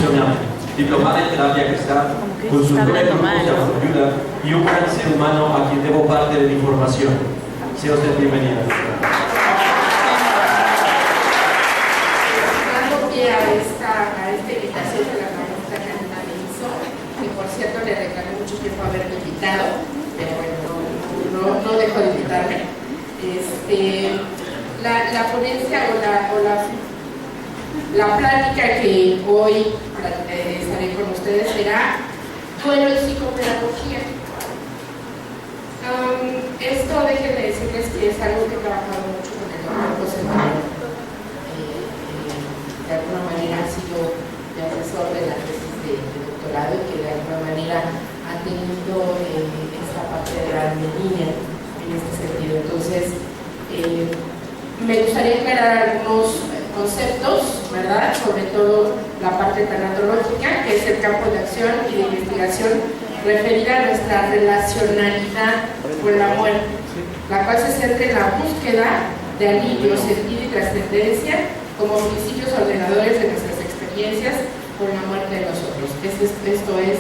emocionante, diplomada en terapia gestal, consultora en grupos de autoayuda y un gran ser humano a quien debo parte de mi formación. Sea usted bienvenida. Dando pie a esta invitación de la maestra Karina me hizo, que por cierto le reclamé mucho tiempo haberme invitado, pero bueno, no dejo de invitarme. La ponencia o la plática que hoy estaré con ustedes será duelo y psicopedagogía. Esto déjenme decirles que es algo que he trabajado mucho con el doctor José Manuel. De alguna manera ha sido mi asesor de la tesis de doctorado y que de alguna manera ha tenido esta parte de la línea en este sentido. Entonces, me gustaría aclarar algunos conceptos, ¿verdad? Sobre todo la parte tanatológica, que es el campo de acción y de investigación referida a nuestra relacionalidad con la muerte, la cual se centra en la búsqueda de alivio, sentido y trascendencia como principios ordenadores de nuestras experiencias con la muerte de nosotros. Esto es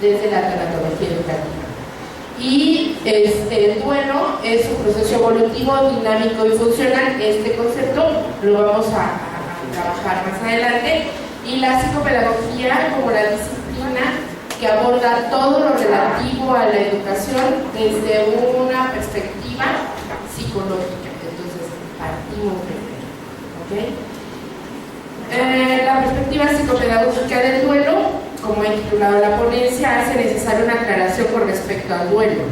desde la tanatología educativa. Y el duelo es un proceso evolutivo, dinámico y funcional. Este concepto lo vamos a trabajar más adelante. Y la psicopedagogía como la disciplina que aborda todo lo relativo a la educación desde una perspectiva psicológica. Entonces, partimos de ahí, ¿ok? La perspectiva psicopedagógica del duelo, como he titulado la ponencia, hace necesaria una aclaración con respecto al duelo,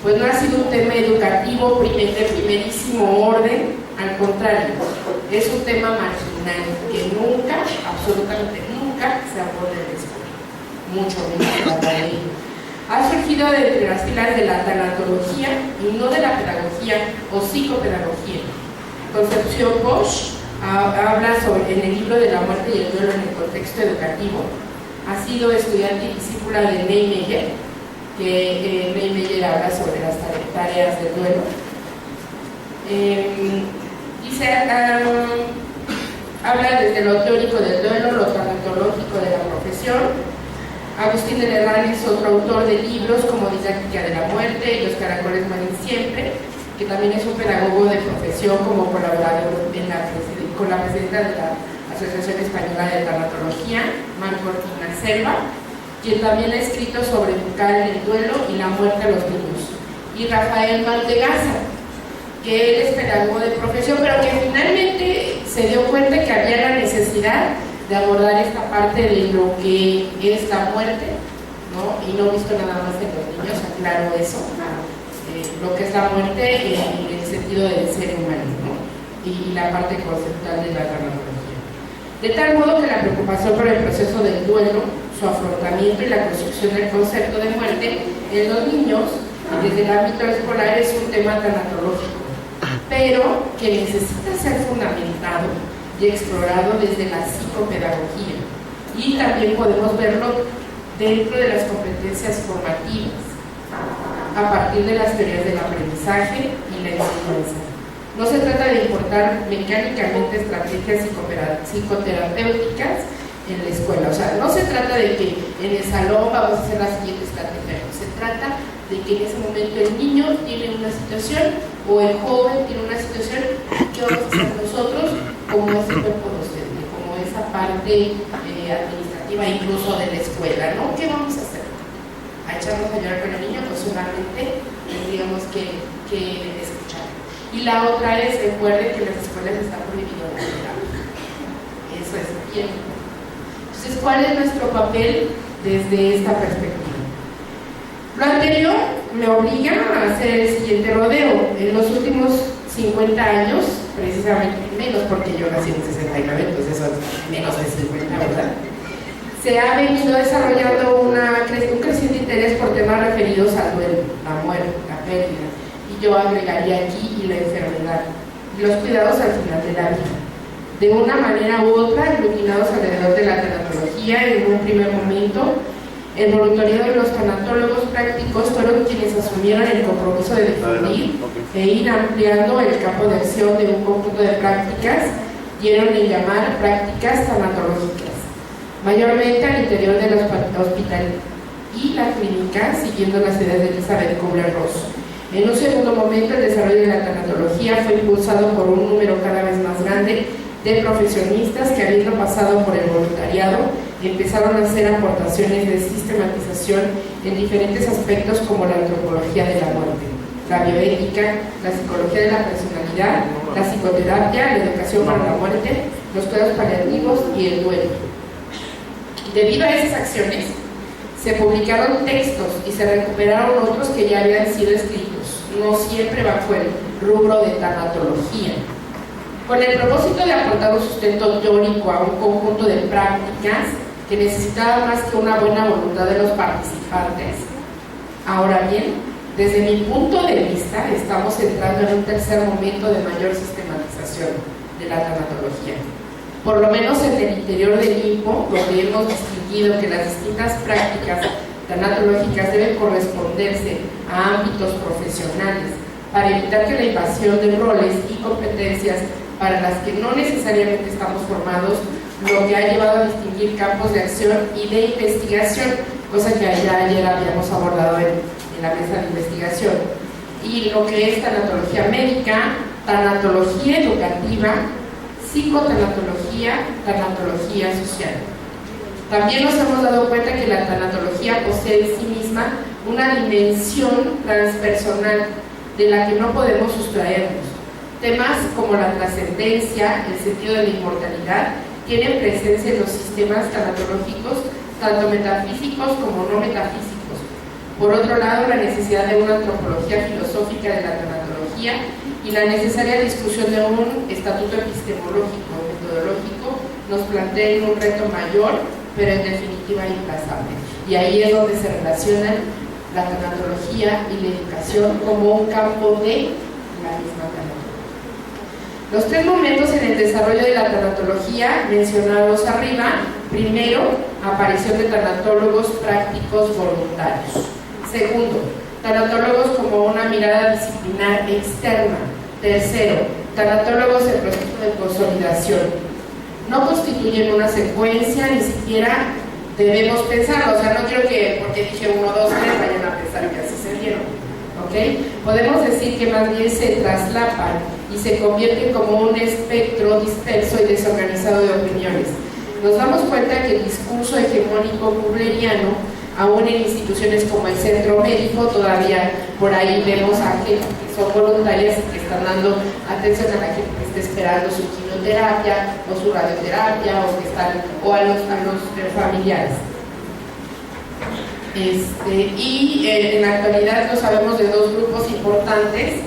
pues no ha sido un tema educativo de primerísimo orden, al contrario, es un tema marginal que nunca, absolutamente nunca, se aborda en la escuela, mucho menos se habla de ello. Ha surgido de entre las filas de la tanatología y no de la pedagogía o psicopedagogía. Concepción Bosch habla en el libro de la muerte y el duelo en el contexto educativo. Ha sido estudiante y discípula de Neymeyer, que Neymeyer habla sobre las tareas del duelo. Habla desde lo teórico del duelo, lo tanatológico de la profesión. Agustín de Lerán es otro autor de libros como Didáctica de la muerte y Los caracoles mueren siempre, que también es un pedagogo de profesión como colaborador con la presidenta de la Asociación Española de Tanatología, Marcortina Selva, quien también ha escrito sobre educar en el duelo y la muerte a los niños. Y Rafael Valdegaza, que él es pedagogo de profesión, pero que finalmente se dio cuenta que había la necesidad de abordar esta parte de lo que es la muerte, ¿no? Y no visto nada más en los niños, aclaro eso, lo que es la muerte en el sentido del ser humano, ¿no? Y la parte conceptual de la tanatología. De tal modo que la preocupación por el proceso del duelo, su afrontamiento y la construcción del concepto de muerte en los niños y desde el ámbito escolar es un tema tanatológico, pero que necesita ser fundamentado y explorado desde la psicopedagogía, y también podemos verlo dentro de las competencias formativas a partir de las teorías del aprendizaje y la enseñanza. No se trata de importar mecánicamente estrategias psicoterapéuticas en la escuela, o sea, no se trata de que en el salón vamos a hacer la siguiente estrategia, no, se trata de que en ese momento el niño tiene una situación o el joven tiene una situación que vamos a hacer nosotros como ese cuerpo docente, como esa parte administrativa incluso de la escuela, ¿no? ¿Qué vamos a hacer? ¿A echarnos a llorar con el niño? Pues solamente tendríamos que escuchar. Y la otra es, recuerden que en las escuelas está prohibido la terapia. Eso es bien. Entonces, ¿cuál es nuestro papel desde esta perspectiva? Lo anterior me obliga a hacer el siguiente rodeo. En los últimos 50 años, precisamente menos porque yo nací en 69, entonces eso es menos de 50, ¿verdad? Se ha venido desarrollando un creciente interés por temas referidos al duelo, la muerte, la pérdida, y yo agregaría aquí y la enfermedad, y los cuidados al final de la vida. De una manera u otra, aglutinados alrededor de la tanatología, en un primer momento, el voluntariado de los tanatólogos prácticos fueron quienes asumieron el compromiso de difundir e ir ampliando el campo de acción de un conjunto de prácticas, dieron en llamar prácticas tanatológicas. mayormente al interior del hospital y la clínica, siguiendo las ideas de Elizabeth Kubler-Ross. En un segundo momento, el desarrollo de la tanatología fue impulsado por un número cada vez más grande de profesionistas que, habiendo pasado por el voluntariado, empezaron a hacer aportaciones de sistematización en diferentes aspectos como la antropología de la muerte, la bioética, la psicología de la personalidad, la psicoterapia, la educación para la muerte, los cuidados paliativos y el duelo. Debido a esas acciones, se publicaron textos y se recuperaron otros que ya habían sido escritos, no siempre bajo el rubro de tanatología, con el propósito de aportar un sustento teórico a un conjunto de prácticas que necesitaba más que una buena voluntad de los participantes. Ahora bien, desde mi punto de vista, estamos entrando en un tercer momento de mayor sistematización de la tanatología. Por lo menos en el interior del INPO, donde hemos distinguido que las distintas prácticas tanatológicas deben corresponderse a ámbitos profesionales para evitar que la invasión de roles y competencias para las que no necesariamente estamos formados, lo que ha llevado a distinguir campos de acción y de investigación, cosa que ya ayer habíamos abordado en la mesa de investigación, y lo que es tanatología médica, tanatología educativa, psicotanatología, tanatología social. También nos hemos dado cuenta que la tanatología posee en sí misma una dimensión transpersonal de la que no podemos sustraernos. Temas como la trascendencia, el sentido de la inmortalidad, tienen presencia en los sistemas tanatológicos, tanto metafísicos como no metafísicos. Por otro lado, la necesidad de una antropología filosófica de la tanatología y la necesaria discusión de un estatuto epistemológico o metodológico nos plantean un reto mayor, pero en definitiva implazable. Y ahí es donde se relacionan la tanatología y la educación como un campo de la misma tanatología. Los tres momentos en el desarrollo de la tanatología mencionados arriba: primero, aparición de tanatólogos prácticos voluntarios. Segundo, tanatólogos como una mirada disciplinar externa. Tercero, tanatólogos en proceso de consolidación. No constituyen una secuencia, ni siquiera debemos pensarlo. O sea, no quiero que, porque dije 1, 2, 3, vayan a pensar que así se dieron. ¿Okay? Podemos decir que más bien se traslapan y se convierten como un espectro disperso y desorganizado de opiniones. Nos damos cuenta que el discurso hegemónico kubleriano, aún en instituciones como el centro médico, todavía por ahí vemos a gente que son voluntarias y que están dando atención a la gente que está esperando su quimioterapia o su radioterapia o a los familiares. En la actualidad lo sabemos de dos grupos importantes.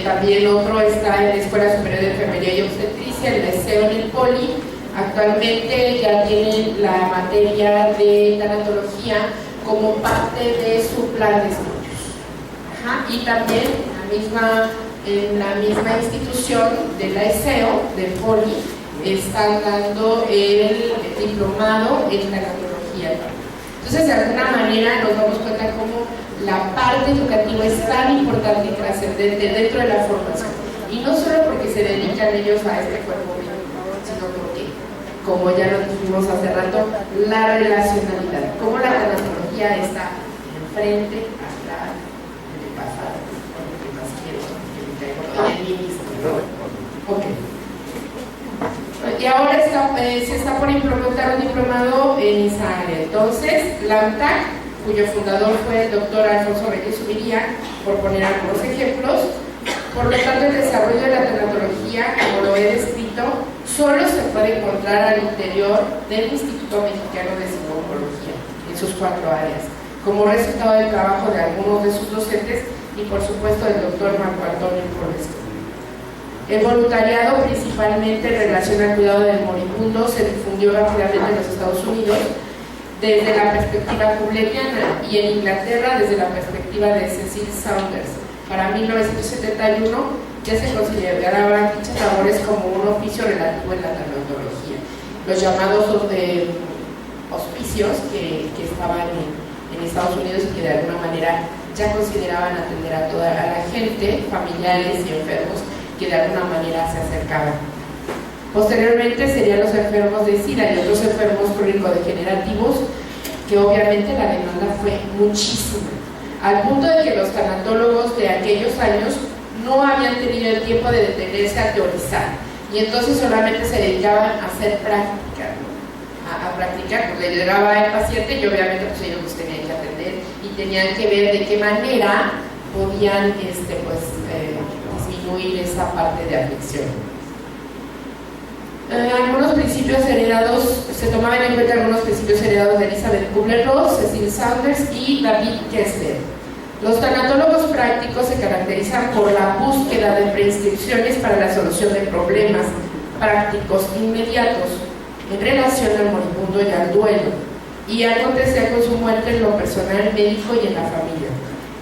También otro está en la Escuela Superior de Enfermería y Obstetricia, el ESEO en el Poli. Actualmente ya tienen la materia de tanatología como parte de su plan de estudios. Y también en la misma institución de la ESEO, del Poli, están dando el diplomado en tanatología. Entonces, de alguna manera nos damos cuenta cómo la parte educativa es tan importante y trascendente dentro de la formación. Y no solo porque se dedican ellos a este cuerpo médico, sino porque, como ya lo dijimos hace rato, la relacionalidad, cómo la tanatología está enfrente, atrás, en el pasado, en lo que más quiero, en mí mismo, ¿no? Ok. Y ahora se está por implementar un diplomado en esa área. Entonces, la AMTAC, cuyo fundador fue el doctor Alfonso Reyes Ubiría, por poner algunos ejemplos. Por lo tanto, el desarrollo de la tanatología, como lo he descrito, solo se puede encontrar al interior del Instituto Mexicano de Psicología, en sus 4 áreas, como resultado del trabajo de algunos de sus docentes y, por supuesto, del doctor Marco Antonio Polesco. El voluntariado, principalmente en relación al cuidado del moribundo, se difundió rápidamente en los Estados Unidos desde la perspectiva kubleriana y en Inglaterra desde la perspectiva de Cecil Saunders. Para 1971 ya se consideraban dichas labores como un oficio relativo en la tanatología. Los llamados hospicios que estaban en Estados Unidos y que de alguna manera ya consideraban atender a toda la gente, familiares y enfermos, que de alguna manera se acercaban. Posteriormente serían los enfermos de SIDA y otros enfermos crónico-degenerativos, que obviamente la demanda fue muchísima, al punto de que los tanatólogos de aquellos años no habían tenido el tiempo de detenerse a teorizar, y entonces solamente se dedicaban a hacer práctica, ¿no? a practicar, pues le llegaba el paciente y obviamente pues ellos los tenían que atender y tenían que ver de qué manera podían disminuir esa parte de aflicción. Algunos principios heredados, se tomaban en cuenta algunos principios heredados de Elizabeth Kubler-Ross, Cecil Saunders y David Kessler. Los tanatólogos prácticos se caracterizan por la búsqueda de prescripciones para la solución de problemas prácticos inmediatos en relación al moribundo y al duelo, y algo que sea con su muerte en lo personal, médico y en la familia.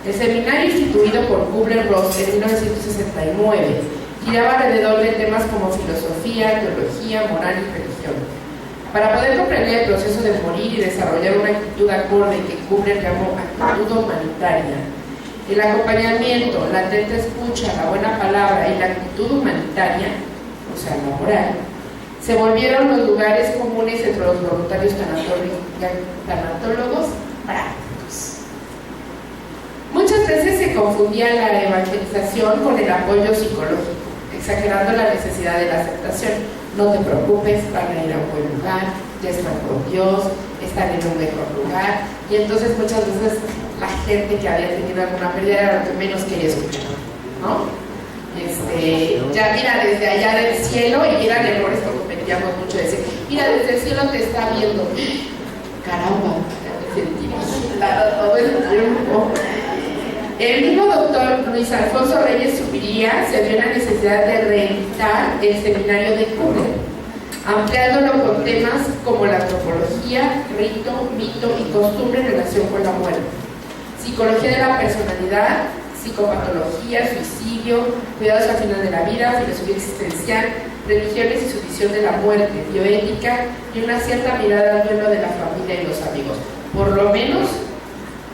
El seminario instituido por Kubler-Ross en 1969 giraba alrededor de temas como filosofía, teología, moral y religión. Para poder comprender el proceso de morir y desarrollar una actitud acorde que Kubler llamó actitud humanitaria, el acompañamiento, la atenta escucha, la buena palabra y la actitud humanitaria, o sea, la moral, se volvieron los lugares comunes entre los voluntarios tanatólogos prácticos. Muchas veces se confundía la evangelización con el apoyo psicológico, exagerando la necesidad de la aceptación. No te preocupes, van a ir a un buen lugar, ya están con Dios, están en un mejor lugar. Y entonces muchas veces la gente que había tenido alguna pérdida era lo que menos quería escuchar, ¿no? Ya mira desde allá del cielo, y eran errores que cometíamos mucho, decir, mira desde el cielo te está viendo. Caramba, ya me sentí visitada todo el tiempo. El mismo doctor Luis Alfonso Reyes Zuviría se vio la necesidad de reeditar el seminario de Kubler, ampliándolo con temas como la antropología, rito, mito y costumbre en relación con la muerte, psicología de la personalidad, psicopatología, suicidio, cuidados al final de la vida, filosofía existencial, religiones y su visión de la muerte, bioética y una cierta mirada al duelo de la familia y los amigos. Por lo menos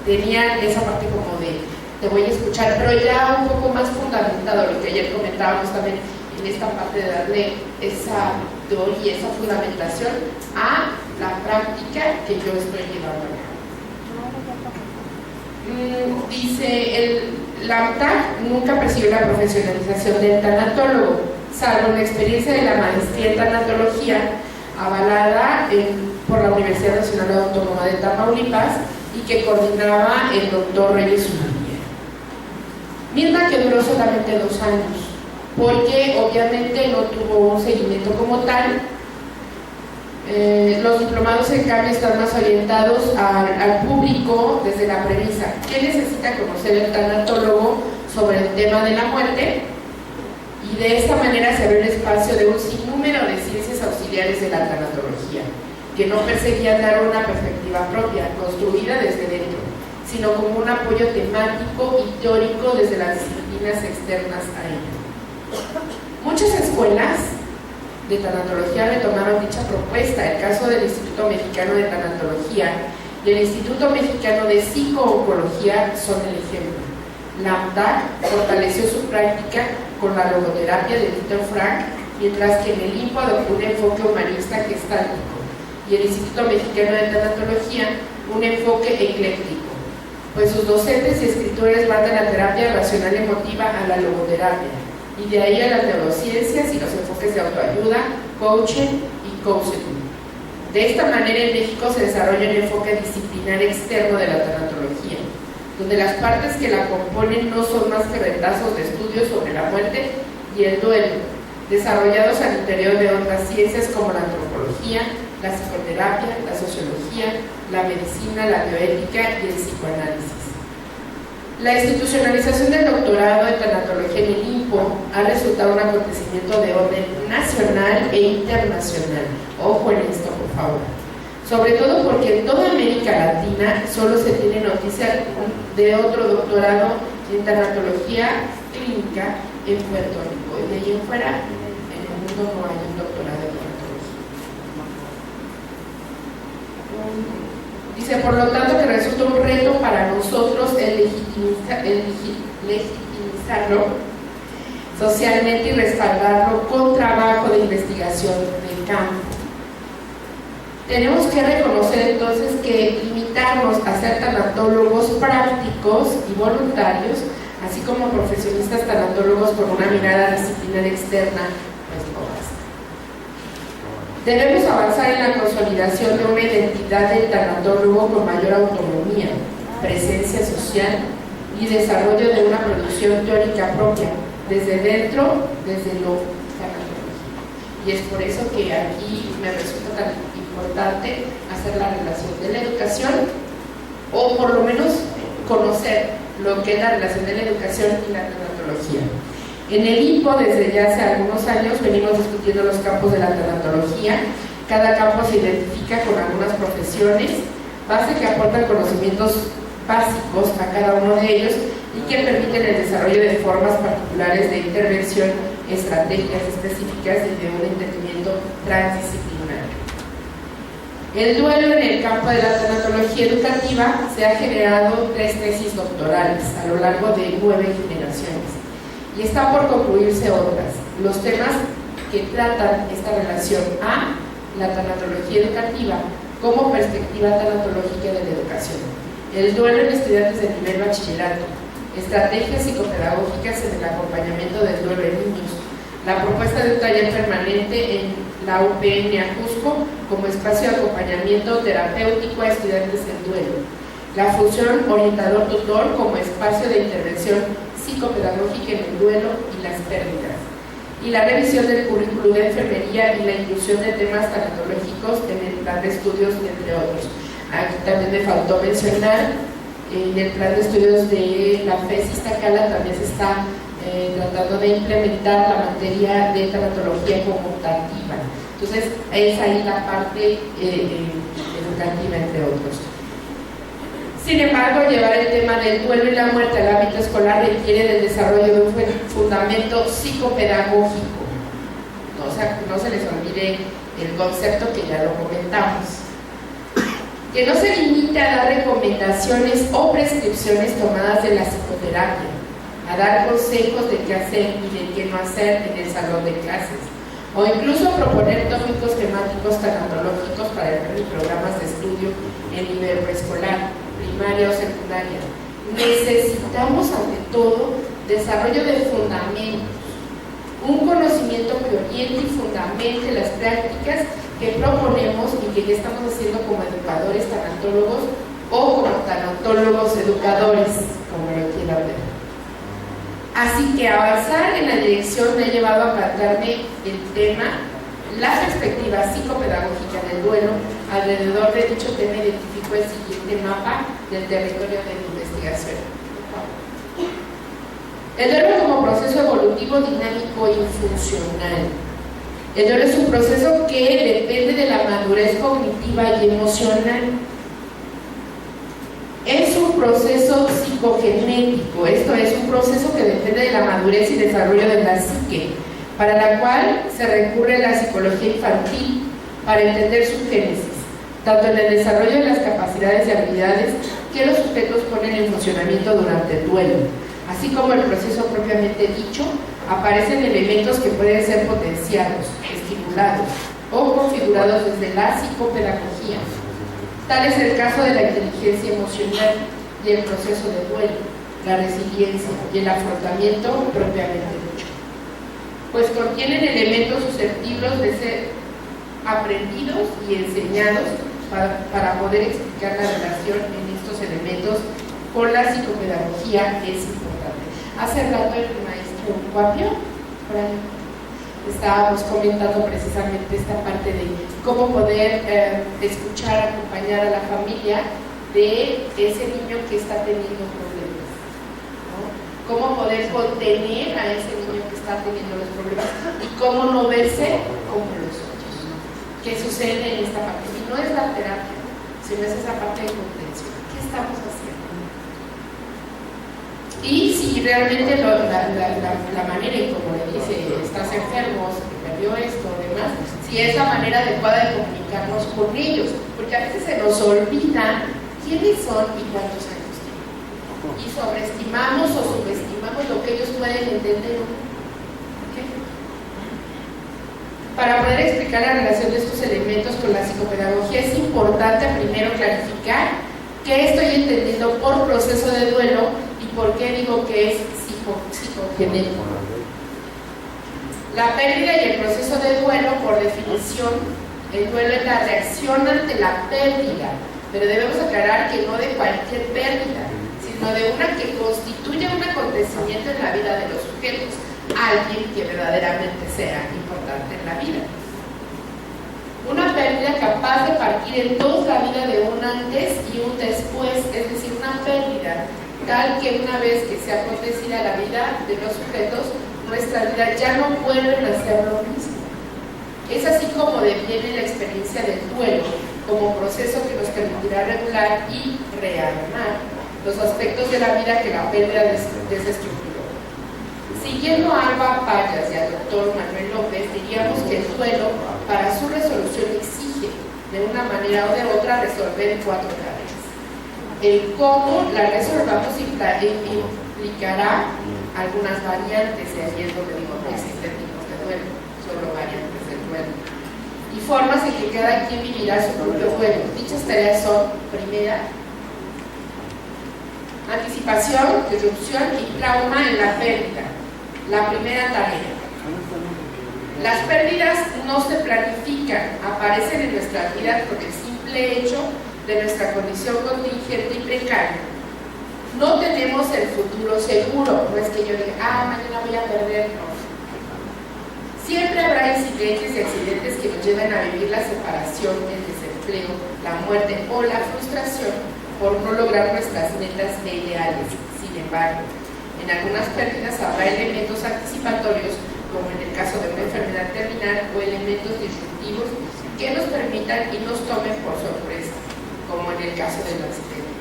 tenían esa parte como de te voy a escuchar, pero ya un poco más fundamentado, lo que ayer comentábamos también en esta parte de darle esa teoría, esa fundamentación a la práctica que yo estoy llevando a cabo. Dice, la AMTAC nunca persiguió la profesionalización del tanatólogo, salvo la experiencia de la maestría en tanatología, avalada por la Universidad Nacional Autónoma de Tamaulipas y que coordinaba el doctor Reyes Zuviría. Misma que duró solamente 2 años, porque obviamente no tuvo un seguimiento como tal. Los diplomados en cambio están más orientados al público desde la premisa: ¿qué necesita conocer el tanatólogo sobre el tema de la muerte? Y de esta manera se abrió el espacio de un sinnúmero de ciencias auxiliares de la tanatología, que no perseguían dar una perspectiva propia, construida desde dentro, sino como un apoyo temático y teórico desde las disciplinas externas a ella. Muchas escuelas de tanatología retomaron dicha propuesta. El caso del Instituto Mexicano de Tanatología y el Instituto Mexicano de Psico-Oncología son el ejemplo. La AMTAC fortaleció su práctica con la logoterapia de Viktor Frankl, mientras que en el INPO adoptó un enfoque humanista gestáltico y el Instituto Mexicano de Tanatología un enfoque ecléctico, pues sus docentes y escritores van de la terapia racional emotiva a la logoterapia, y de ahí a las neurociencias y los enfoques de autoayuda, coaching y counseling. De esta manera en México se desarrolla un enfoque disciplinar externo de la tanatología, donde las partes que la componen no son más que retazos de estudios sobre la muerte y el duelo, desarrollados al interior de otras ciencias como la antropología, la psicoterapia, la sociología, la medicina, la bioética y el psicoanálisis. La institucionalización del doctorado en tanatología en el INPO ha resultado un acontecimiento de orden nacional e internacional. Ojo en esto, por favor. Sobre todo porque en toda América Latina solo se tiene noticia de otro doctorado en tanatología clínica en Puerto Rico. Y de ahí en fuera, en el mundo no hay un doctorado en tanatología. Dice, por lo tanto, que resulta un reto para nosotros el legitimizarlo. socialmente y respaldarlo con trabajo de investigación de campo. Tenemos que reconocer entonces que limitarnos a ser tanatólogos prácticos y voluntarios, así como profesionistas tanatólogos con una mirada disciplinaria externa, pues no basta. Debemos avanzar en la consolidación de una identidad del tanatólogo con mayor autonomía, presencia social y desarrollo de una producción teórica propia, desde dentro, desde lo tanatológico. Y es por eso que aquí me resulta tan importante hacer la relación de la educación, o por lo menos conocer lo que es la relación de la educación y la tanatología. En el IPO, desde ya hace algunos años, venimos discutiendo los campos de la tanatología. Cada campo se identifica con algunas profesiones, base que aportan conocimientos básicos a cada uno de ellos y que permiten el desarrollo de formas particulares de intervención, estrategias específicas y de un entendimiento transdisciplinario. El duelo en el campo de la tanatología educativa se ha generado 3 tesis doctorales a lo largo de 9 generaciones y está por concluirse otras. Los temas que tratan esta relación a la tanatología educativa como perspectiva tanatológica de la educación, el duelo en estudiantes de nivel bachillerato, estrategias psicopedagógicas en el acompañamiento del duelo en niños, la propuesta de un taller permanente en la UPN Ajusco como espacio de acompañamiento terapéutico a estudiantes en duelo, la función orientador-tutor como espacio de intervención psicopedagógica en el duelo y las pérdidas, y la revisión del currículo de enfermería y la inclusión de temas tanatológicos en el plan de estudios, entre otros. Aquí también me faltó mencionar, en el plan de estudios de la FES Iztacala también se está tratando de implementar la materia de tanatología conmutativa. Entonces, es ahí la parte educativa, entre otros. Sin embargo, llevar el tema del duelo y la muerte al ámbito escolar requiere del desarrollo de un fundamento psicopedagógico. O sea, no se les olvide el concepto que ya lo comentamos. Que no se limite a dar recomendaciones o prescripciones tomadas de la psicoterapia, a dar consejos de qué hacer y de qué no hacer en el salón de clases, o incluso proponer tópicos temáticos tanatológicos para el programas de estudio en nivel preescolar, primaria o secundaria. Necesitamos ante todo desarrollo de fundamentos, un conocimiento que oriente y fundamente las prácticas que proponemos y que ya estamos haciendo como educadores tanatólogos o como tanatólogos educadores, como lo quiera ver. Así que avanzar en la dirección me ha llevado a plantearme el tema, la perspectiva psicopedagógica del duelo. Alrededor de dicho tema identifico el siguiente mapa del territorio de mi investigación. El duelo como proceso evolutivo, dinámico y funcional. El duelo es un proceso que depende de la madurez cognitiva y emocional. Es un proceso psicogenético, esto es un proceso que depende de la madurez y desarrollo de la psique, para la cual se recurre a la psicología infantil para entender su génesis, tanto en el desarrollo de las capacidades y habilidades que los sujetos ponen en funcionamiento durante el duelo, así como el proceso propiamente dicho. Aparecen elementos que pueden ser potenciados, estimulados o configurados desde la psicopedagogía. Tal es el caso de la inteligencia emocional y el proceso de duelo, la resiliencia y el afrontamiento propiamente dicho, pues contienen elementos susceptibles de ser aprendidos y enseñados para poder explicar la relación en estos elementos con la psicopedagogía. Es importante. Hace rato el maestro Guapio, estábamos comentando precisamente esta parte de cómo poder escuchar, acompañar a la familia de ese niño que está teniendo problemas, ¿no? Cómo poder contener a ese niño que está teniendo los problemas y cómo no verse como los otros. ¿Qué sucede en esta parte? Y no es la terapia, sino es esa parte de contención. ¿Qué estamos haciendo? Y si realmente la manera en como le dice, estás enfermo, se te perdió esto, demás, si es la manera adecuada de comunicarnos con ellos, porque a veces se nos olvida quiénes son y cuántos años tienen. Y sobreestimamos o subestimamos lo que ellos pueden entender. Para poder explicar la relación de estos elementos con la psicopedagogía es importante primero clarificar qué estoy entendiendo por proceso de duelo y por qué digo que es psicogenético. La pérdida y el proceso de duelo, por definición, el duelo es la reacción ante la pérdida, pero debemos aclarar que no de cualquier pérdida, sino de una que constituye un acontecimiento en la vida de los sujetos, alguien que verdaderamente sea importante en la vida. Una pérdida capaz de partir en dos la vida de un antes y un después, es decir, una pérdida tal que una vez que sea acontecida la vida de los sujetos, nuestra vida ya no vuelve a ser lo mismo. Es así como deviene la experiencia del duelo como proceso que nos permitirá regular y rearmar los aspectos de la vida que la pérdida desestructuró. Siguiendo a Alba Payas y al doctor Manuel López, diríamos que el duelo, para su resolución, exige de una manera o de otra resolver 4 tareas. El cómo la resolvamos implicará algunas variantes, y ahí es donde digo que existen tipos de duelo, solo variantes del duelo, y formas en que cada quien vivirá su propio duelo. Dichas tareas son: primera, anticipación, disrupción y trauma en la pérdida. La primera tarea. Las pérdidas no se planifican, aparecen en nuestras vidas por el simple hecho de nuestra condición contingente y precaria. No tenemos el futuro seguro, no es que yo diga, mañana voy a perder, no. Siempre habrá incidentes y accidentes que nos lleven a vivir la separación, el desempleo, la muerte o la frustración por no lograr nuestras metas e ideales. Sin embargo, en algunas pérdidas habrá elementos anticipatorios, como en el caso de una enfermedad terminal, o elementos disruptivos que nos permitan y nos tomen por sorpresa, como en el caso del accidente.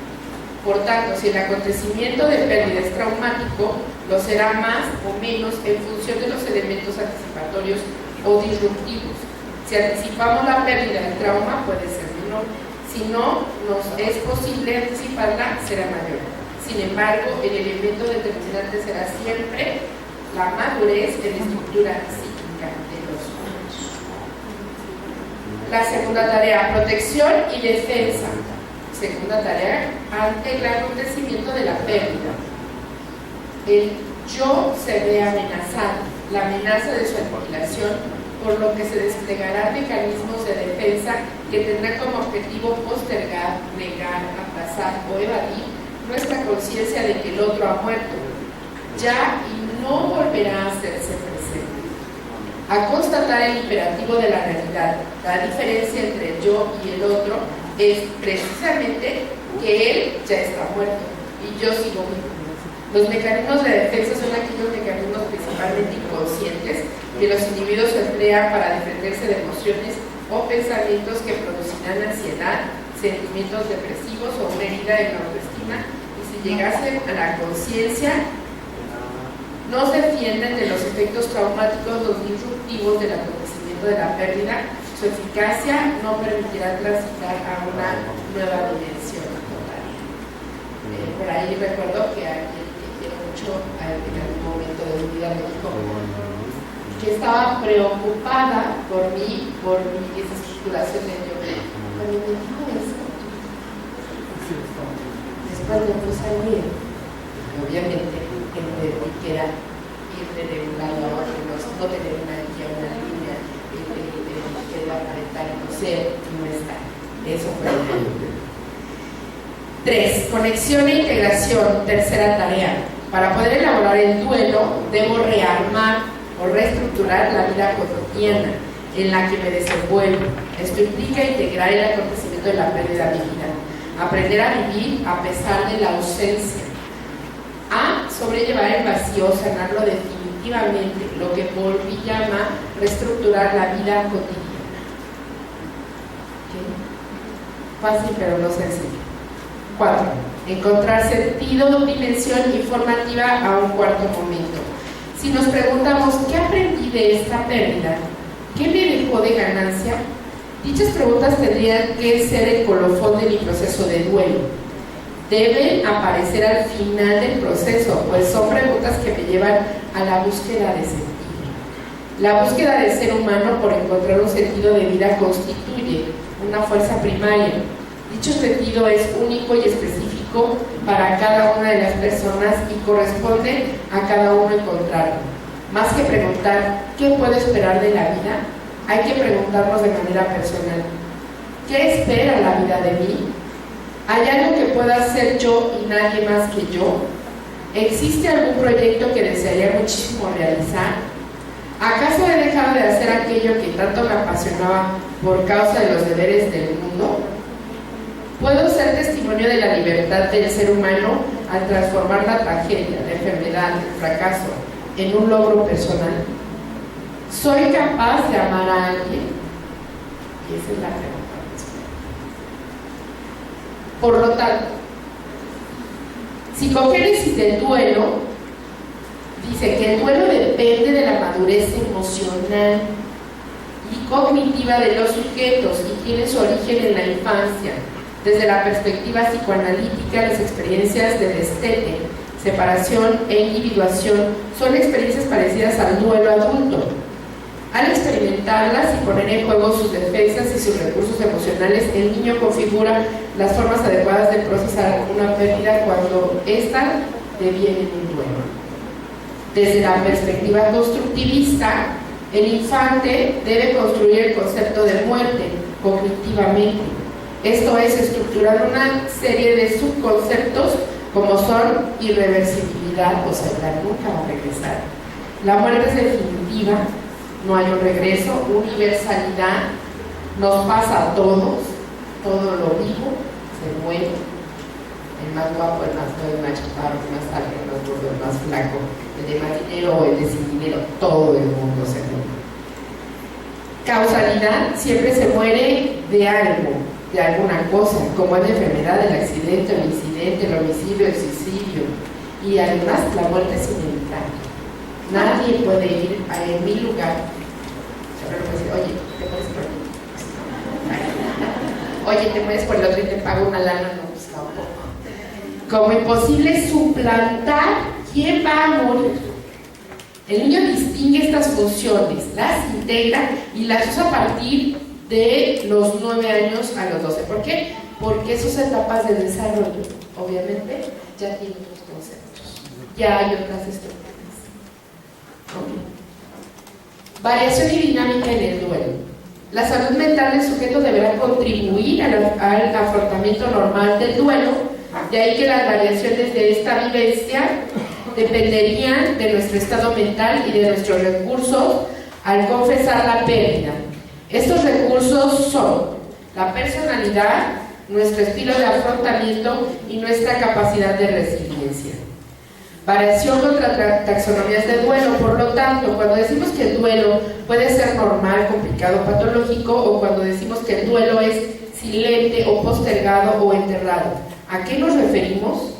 Por tanto, si el acontecimiento de pérdida es traumático, lo será más o menos en función de los elementos anticipatorios o disruptivos. Si anticipamos la pérdida del trauma, puede ser menor. Si no nos es posible anticiparla, será mayor. Sin embargo, el elemento determinante será siempre la madurez de la estructura psíquica de los humanos. La segunda tarea, protección y defensa. Segunda tarea, ante el acontecimiento de la pérdida. El yo se ve amenazado, la amenaza de su aniquilación, por lo que se desplegarán mecanismos de defensa que tendrán como objetivo postergar, negar, aplazar o evadir nuestra conciencia de que el otro ha muerto, ya y no volverá a hacerse presente. A constatar el imperativo de la realidad, la diferencia entre el yo y el otro es precisamente que él ya está muerto y yo sigo vivo. Los mecanismos de defensa son aquellos mecanismos principalmente inconscientes que los individuos emplean para defenderse de emociones o pensamientos que producirán ansiedad, sentimientos depresivos o una herida en la autoestima, y si llegasen a la conciencia, no se defienden de los efectos traumáticos, los disruptivos del acontecimiento de la pérdida. Su eficacia no permitirá transitar a una nueva dimensión total. Por ahí recuerdo que alguien que quiero mucho en algún momento de mi vida me dijo que estaba preocupada por mí, por mi desestructuración de yo. Cuando me dijo eso, después me puse a leer, obviamente entendí que era irme de un lado a otro, no tener una guía, una línea, que aparentar no ser y no estar. Eso fue el 3. Conexión e integración, tercera tarea. Para poder elaborar el duelo, debo rearmar o reestructurar la vida cotidiana en la que me desenvuelvo. Esto implica integrar el acontecimiento de la pérdida de mi vida, aprender a vivir a pesar de la ausencia, a sobrellevar el vacío, sanarlo definitivamente, lo que Bowlby llama reestructurar la vida cotidiana. ¿Okay? Fácil pero no sencillo. 4. Encontrar sentido, dimensión informativa a un cuarto momento. Si nos preguntamos, ¿qué aprendí de esta pérdida? ¿Qué me dejó de ganancia? Dichas preguntas tendrían que ser el colofón de mi proceso de duelo. Deben aparecer al final del proceso, pues son preguntas que me llevan a la búsqueda de sentido. La búsqueda del ser humano por encontrar un sentido de vida constituye una fuerza primaria. Dicho sentido es único y específico para cada una de las personas y corresponde a cada uno encontrarlo. Más que preguntar ¿qué puedo esperar de la vida?, hay que preguntarnos de manera personal: ¿qué espera la vida de mí? ¿Hay algo que pueda hacer yo y nadie más que yo? ¿Existe algún proyecto que desearía muchísimo realizar? ¿Acaso he dejado de hacer aquello que tanto me apasionaba por causa de los deberes del mundo? ¿Puedo ser testimonio de la libertad del ser humano al transformar la tragedia, la enfermedad, el fracaso en un logro personal? ¿Soy capaz de amar a alguien? Y esa es la pregunta. Por lo tanto, psicogénesis del duelo dice que el duelo depende de la madurez emocional y cognitiva de los sujetos y tiene su origen en la infancia. Desde la perspectiva psicoanalítica, las experiencias de destete, separación e individuación son experiencias parecidas al duelo adulto. Al experimentarlas y poner en juego sus defensas y sus recursos emocionales, el niño configura las formas adecuadas de procesar una pérdida cuando ésta deviene en un duelo. Desde la perspectiva constructivista, el infante debe construir el concepto de muerte cognitivamente. Esto es, estructurar una serie de subconceptos como son irreversibilidad, o sea, la nunca va a regresar. La muerte es definitiva, no hay un regreso. Universalidad, nos pasa a todos, todo lo vivo se muere. El más guapo, el más feo, el más chaparro, el más alto, el más gordo, el más flaco, el de más dinero o el de sin dinero, todo el mundo se muere. Causalidad, siempre se muere de algo, de alguna cosa, como es la enfermedad, el accidente, el incidente, el homicidio, el suicidio. Y además la muerte es inevitable. Nadie puede ir en mi lugar. Siempre puede decir, oye, ¿te mueres por mí? Oye, ¿te mueres por el otro y te pago una lana? No, pues tampoco. Como imposible suplantar quién va a morir. El niño distingue estas funciones, las integra y las usa a partir de los 9 años a los 12. ¿Por qué? Porque sus etapas de desarrollo, obviamente, ya tienen otros conceptos, ya hay otras estructuras. Okay. Variación y dinámica en el duelo. La salud mental del sujeto deberá contribuir al afrontamiento normal del duelo, de ahí que las variaciones de esta vivencia dependerían de nuestro estado mental y de nuestros recursos al confesar la pérdida. Estos recursos son la personalidad, nuestro estilo de afrontamiento y nuestra capacidad de resiliencia. Variación contra taxonomías de duelo. Por lo tanto, cuando decimos que el duelo puede ser normal, complicado, patológico, o cuando decimos que el duelo es silente o postergado o enterrado, ¿a qué nos referimos?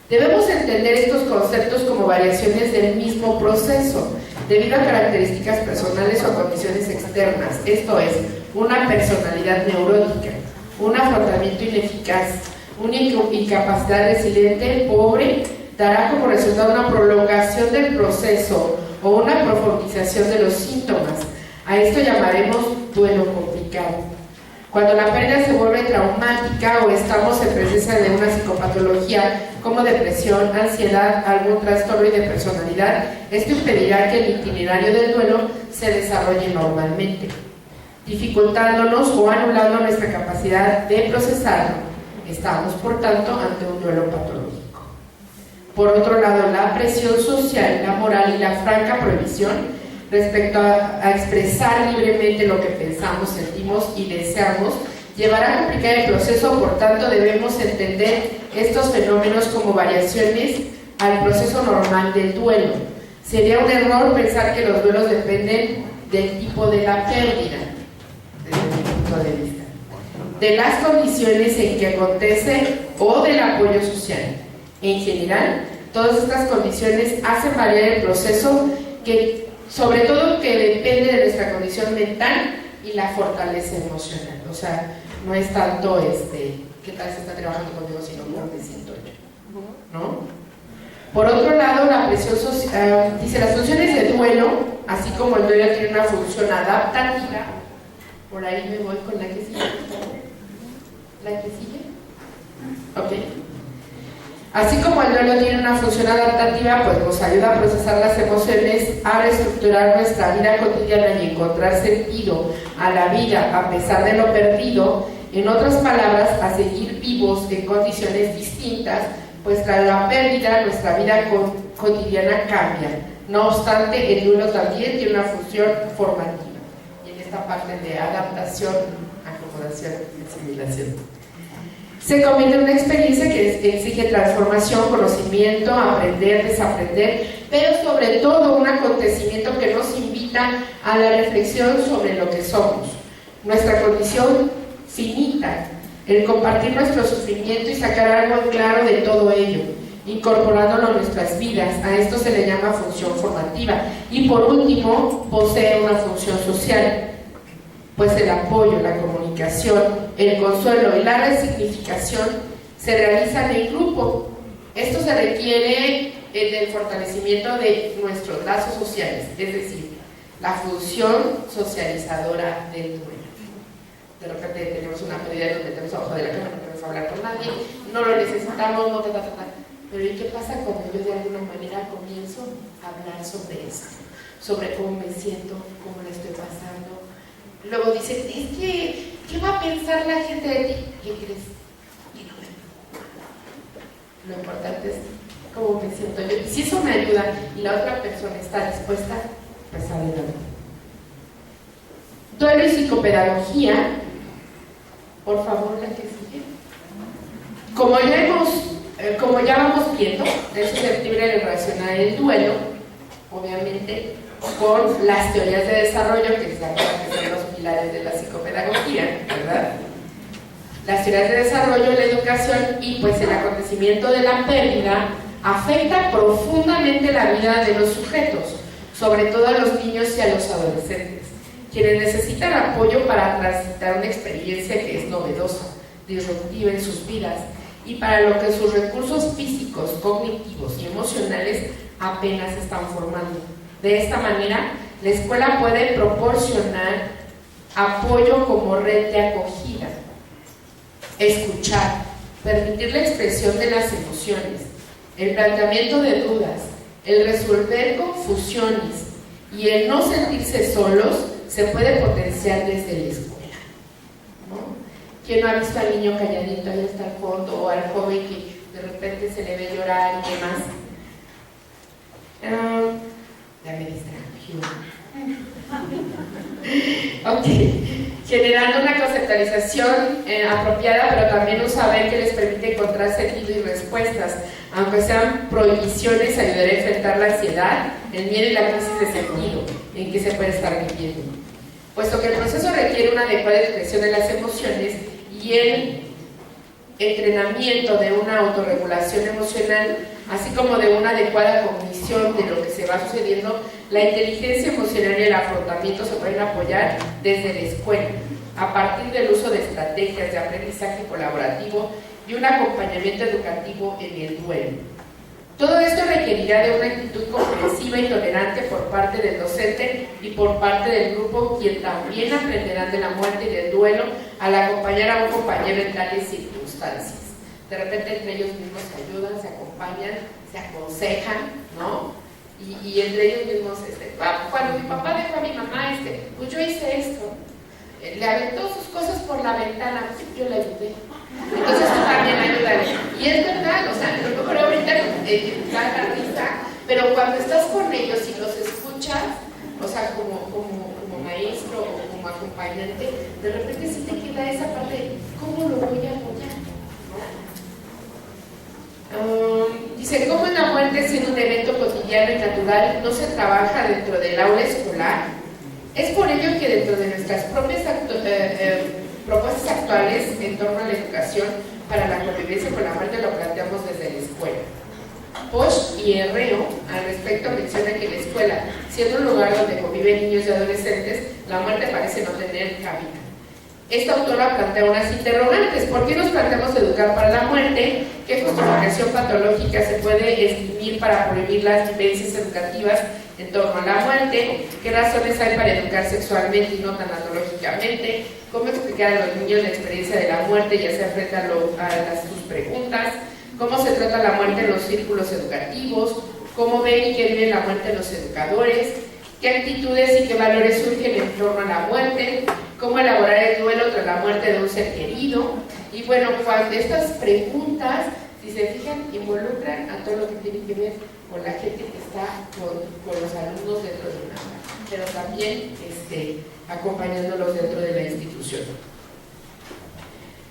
Debemos entender estos conceptos como variaciones del mismo proceso, debido a características personales o a condiciones externas. Esto es, una personalidad neurótica, un afrontamiento ineficaz, una incapacidad resiliente pobre, dará como resultado una prolongación del proceso o una profundización de los síntomas. A esto llamaremos duelo complicado. Cuando la pérdida se vuelve traumática o estamos en presencia de una psicopatología como depresión, ansiedad, algún trastorno de personalidad, esto impedirá que el itinerario del duelo se desarrolle normalmente, dificultándonos o anulando nuestra capacidad de procesarlo. Estamos, por tanto, ante un duelo patológico. Por otro lado, la presión social, la moral y la franca prohibición respecto a expresar libremente lo que pensamos, sentimos y deseamos, llevará a complicar el proceso. Por tanto, debemos entender estos fenómenos como variaciones al proceso normal del duelo. Sería un error pensar que los duelos dependen del tipo de la pérdida, desde mi punto de vista, de las condiciones en que acontece o del apoyo social. En general, todas estas condiciones hacen variar el proceso, que sobre todo que depende de nuestra condición mental y la fortaleza emocional. O sea, no es tanto qué tal se está trabajando conmigo, sino cómo me siento yo, ¿no? Por otro lado, la presión social, dice, las funciones de duelo, así como el duelo tiene una función adaptativa. Por ahí me voy con la que sigue. ¿La que sigue? Ok. Así como el duelo tiene una función adaptativa, pues nos ayuda a procesar las emociones, a reestructurar nuestra vida cotidiana y encontrar sentido a la vida a pesar de lo perdido. En otras palabras, a seguir vivos en condiciones distintas, pues tras la pérdida nuestra vida cotidiana cambia. No obstante, el duelo también tiene una función formativa. Y en esta parte de adaptación, acomodación y asimilación, se convierte en una experiencia que exige transformación, conocimiento, aprender, desaprender, pero sobre todo un acontecimiento que nos invita a la reflexión sobre lo que somos, nuestra condición finita, el compartir nuestro sufrimiento y sacar algo en claro de todo ello, incorporándolo a nuestras vidas. A esto se le llama función formativa. Y por último, posee una función social, pues el apoyo, la comunicación, el consuelo y la resignificación se realizan en grupo. Esto se requiere del fortalecimiento de nuestros lazos sociales, es decir, la función socializadora del duelo. De repente tenemos una pérdida y nos metemos abajo de la cama, no queremos hablar con nadie, no lo necesitamos, no pero ¿y qué pasa cuando yo de alguna manera comienzo a hablar sobre esto? Sobre cómo me siento, cómo la estoy pasando. Luego dicen, es que, ¿qué va a pensar la gente de ti? ¿Qué crees? Y no me... Lo importante es cómo me siento yo. Y si eso me ayuda y la otra persona está dispuesta, pues adelante. Duelo y psicopedagogía. Por favor, la que sigue. Como ya vamos viendo, es susceptible de relacionar el duelo, obviamente, con las teorías de desarrollo, que son los pilares de la psicopedagogía, ¿verdad? Las teorías de desarrollo, la educación y pues el acontecimiento de la pérdida afecta profundamente la vida de los sujetos, sobre todo a los niños y a los adolescentes, quienes necesitan apoyo para transitar una experiencia que es novedosa, disruptiva en sus vidas y para lo que sus recursos físicos, cognitivos y emocionales apenas están formando. De esta manera, la escuela puede proporcionar apoyo como red de acogida, escuchar, permitir la expresión de las emociones, el planteamiento de dudas, el resolver confusiones y el no sentirse solos se puede potenciar desde la escuela, ¿no? ¿Quién no ha visto al niño calladito ahí hasta el fondo o al joven que de repente se le ve llorar y demás? Ya me distrajo. Ok, generando una conceptualización apropiada, pero también un saber que les permite encontrar sentido y respuestas, aunque sean prohibiciones, ayudará a enfrentar la ansiedad, el miedo y la crisis de sentido en que se puede estar viviendo. Puesto que el proceso requiere una adecuada expresión de las emociones y el entrenamiento de una autorregulación emocional, así como de una adecuada cognición de lo que se va sucediendo, la inteligencia emocional y el afrontamiento se pueden apoyar desde la escuela, a partir del uso de estrategias de aprendizaje colaborativo y un acompañamiento educativo en el duelo. Todo esto requerirá de una actitud comprensiva y tolerante por parte del docente y por parte del grupo, quien también aprenderán de la muerte y del duelo al acompañar a un compañero en tales circunstancias. De repente entre ellos mismos se ayudan, se acompañan, se aconsejan, ¿no? Y entre ellos mismos, cuando mi papá dejó a mi mamá, pues yo hice esto, le aventó sus cosas por la ventana, yo le ayudé. Entonces tú también ayúdale. Y es verdad, o sea, a lo mejor ahorita da la risa, pero cuando estás con ellos y los escuchas, o sea, como maestro o como acompañante, de repente sí te queda esa parte de ¿cómo lo voy a apoyar? Dice, ¿cómo en la muerte, siendo un evento cotidiano y natural, no se trabaja dentro del aula escolar? Es por ello que dentro de nuestras propias propuestas actuales en torno a la educación para la convivencia con la muerte lo planteamos desde la escuela. Bosch y Herrero al respecto menciona que la escuela, siendo un lugar donde conviven niños y adolescentes, la muerte parece no tener cabida. Esta autora plantea unas interrogantes. ¿Por qué nos planteamos educar para la muerte? ¿Qué justificación patológica se puede esgrimir para prohibir las vivencias educativas en torno a la muerte, qué razones hay para educar sexualmente y no tanatológicamente, cómo explicar a los niños la experiencia de la muerte y hacer frente a sus preguntas, cómo se trata la muerte en los círculos educativos, cómo ven y qué viven la muerte los educadores, qué actitudes y qué valores surgen en torno a la muerte, cómo elaborar el duelo tras la muerte de un ser querido. Y bueno, cuando estas preguntas, si se fijan, involucran a todo lo que tiene que ver con la gente que está con los alumnos dentro de una aula, pero también acompañándolos dentro de la institución.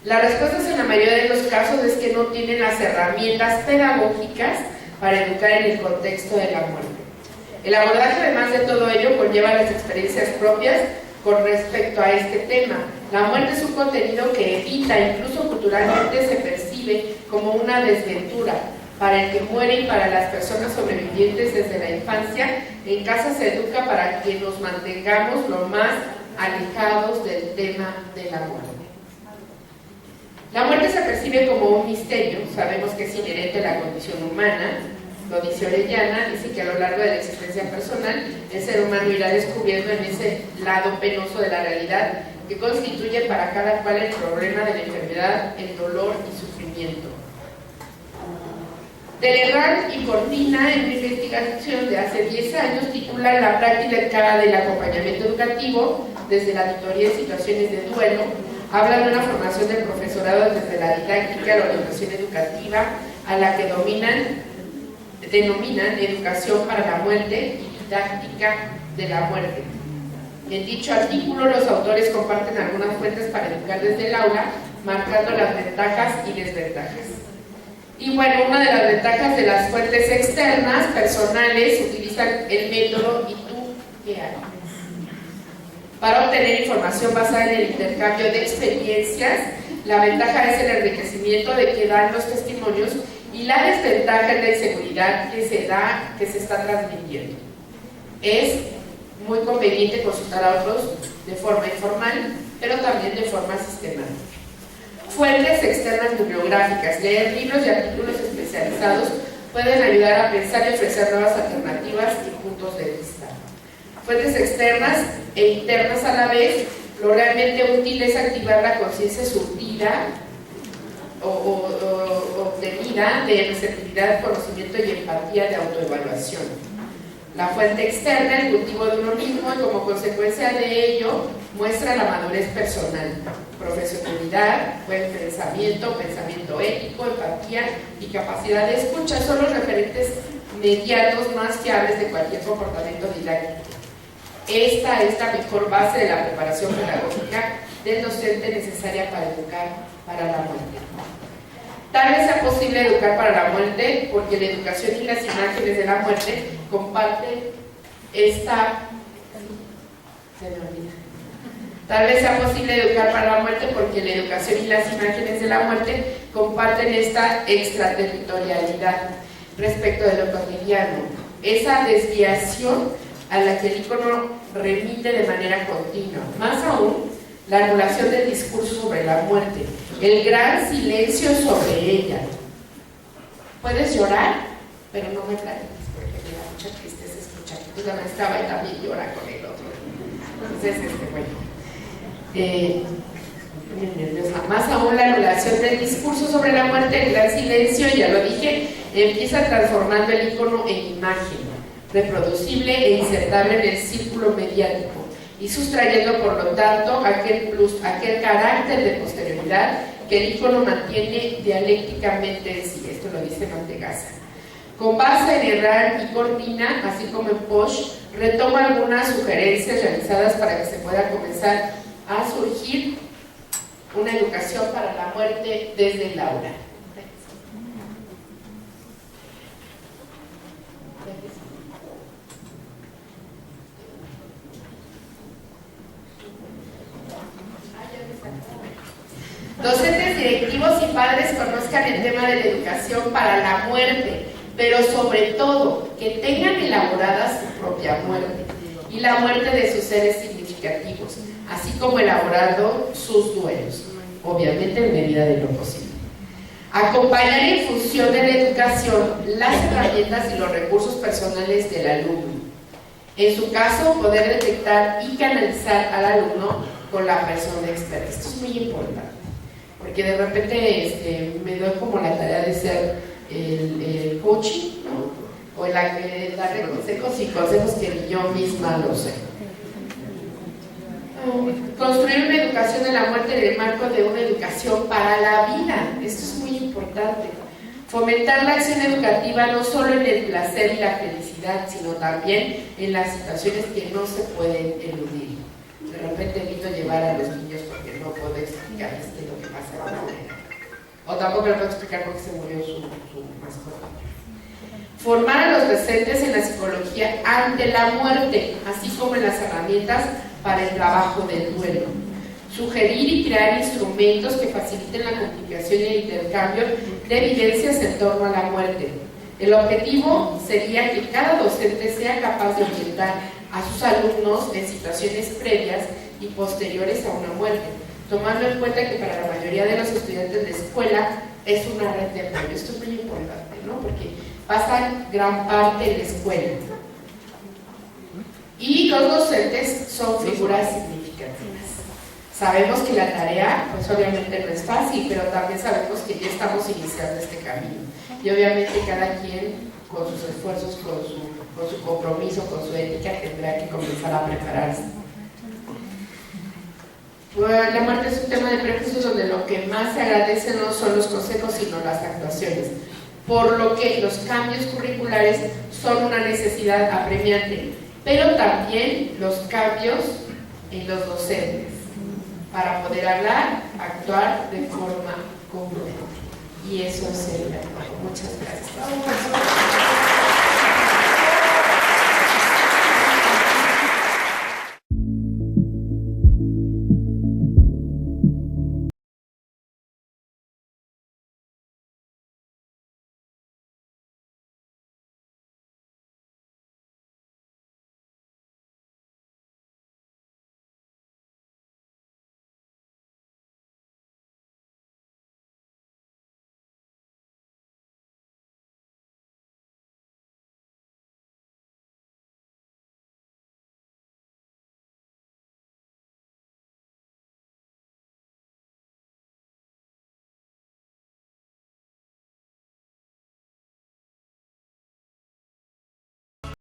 Las respuestas en la mayoría de los casos es que no tienen las herramientas pedagógicas para educar en el contexto de la muerte. El abordaje, además de todo ello, conlleva las experiencias propias con respecto a este tema. La muerte es un contenido que evita, incluso culturalmente se percibe como una desventura para el que muere y para las personas sobrevivientes desde la infancia. En casa se educa para que nos mantengamos lo más alejados del tema de la muerte. La muerte se percibe como un misterio, sabemos que es inherente a la condición humana. Lo dice Orellana, dice que a lo largo de la existencia personal el ser humano irá descubriendo en ese lado penoso de la realidad que constituye para cada cual el problema de la enfermedad, el dolor y sufrimiento. Telegram y Cortina, en una investigación de hace 10 años, titula La práctica del acompañamiento educativo desde la tutoría en situaciones de duelo. Habla de una formación del profesorado desde la didáctica, la orientación educativa, a la que denominan educación para la muerte y didáctica de la muerte. En dicho artículo, los autores comparten algunas fuentes para educar desde el aula, marcando las ventajas y desventajas. Y bueno, una de las ventajas de las fuentes externas, personales, utilizan el método ¿y tú qué haces? Para obtener información basada en el intercambio de experiencias. La ventaja es el enriquecimiento de que dan los testimonios y la desventaja es la inseguridad que se está transmitiendo. Es muy conveniente consultar a otros de forma informal, pero también de forma sistemática. Fuentes externas bibliográficas. Leer libros y artículos especializados pueden ayudar a pensar y ofrecer nuevas alternativas y puntos de vista. Fuentes externas e internas a la vez. Lo realmente útil es activar la conciencia surtida o obtenida de receptividad, conocimiento y empatía de autoevaluación. La fuente externa, el cultivo de uno mismo, y como consecuencia de ello muestra la madurez personal, profesionalidad, buen pensamiento, pensamiento ético, empatía y capacidad de escucha. Son los referentes mediatos más fiables de cualquier comportamiento didáctico. Esta es la mejor base de la preparación pedagógica del docente necesaria para educar para la muerte. Tal vez sea posible educar para la muerte porque la educación y las imágenes de la muerte comparten Tal vez sea posible educar para la muerte porque la educación y las imágenes de la muerte comparten esta extraterritorialidad respecto de lo cotidiano, esa desviación a la que el icono remite de manera continua. Más aún, la anulación del discurso sobre la muerte, el gran silencio sobre ella. Puedes llorar, pero no me platiques porque me da mucha tristeza escuchar que tu mamá estaba y también llora con el otro. Entonces, más aún, la anulación del discurso sobre la muerte, el gran silencio, ya lo dije, empieza transformando el icono en imagen reproducible e insertable en el círculo mediático y sustrayendo por lo tanto aquel carácter de posterioridad que el icono mantiene dialécticamente en sí. Esto lo dice Mantegazza. Con base en Herrán y Cortina, así como en Posch, retoma algunas sugerencias realizadas para que se pueda comenzar a surgir una educación para la muerte desde el aula. Docentes, directivos y padres conozcan el tema de la educación para la muerte, pero sobre todo que tengan elaborada su propia muerte y la muerte de sus seres significativos, así como elaborando sus duelos, obviamente en medida de lo posible. Acompañar en función de la educación las herramientas y los recursos personales del alumno. En su caso, poder detectar y canalizar al alumno con la persona experta. Esto es muy importante, porque de repente me doy como la tarea de ser el coaching, ¿no? O el darle consejos y consejos que ni yo misma lo sé. Construir una educación de la muerte en el marco de una educación para la vida. Esto es muy importante. Fomentar la acción educativa no solo en el placer y la felicidad, sino también en las situaciones que no se pueden eludir. De repente evito llevar a los niños porque no puedo explicar lo que pasa de la manera. O tampoco le puedo explicar por qué se murió su mascota. Formar a los docentes en la psicología ante la muerte, así como en las herramientas para el trabajo del duelo. Sugerir y crear instrumentos que faciliten la comunicación y el intercambio de evidencias en torno a la muerte. El objetivo sería que cada docente sea capaz de orientar a sus alumnos en situaciones previas y posteriores a una muerte, tomando en cuenta que para la mayoría de los estudiantes de escuela es una red de apoyo. Esto es muy importante, ¿no? Porque pasan gran parte en la escuela. Y los docentes son figuras significativas. Sabemos que la tarea, pues obviamente no es fácil, pero también sabemos que ya estamos iniciando este camino. Y obviamente cada quien, con sus esfuerzos, con su compromiso, con su ética, tendrá que comenzar a prepararse. La muerte es un tema de prejuicios donde lo que más se agradece no son los consejos, sino las actuaciones. Por lo que los cambios curriculares son una necesidad apremiante, pero también los cambios en los docentes, para poder hablar, actuar de forma congruente. Y eso sería todo. Muchas gracias.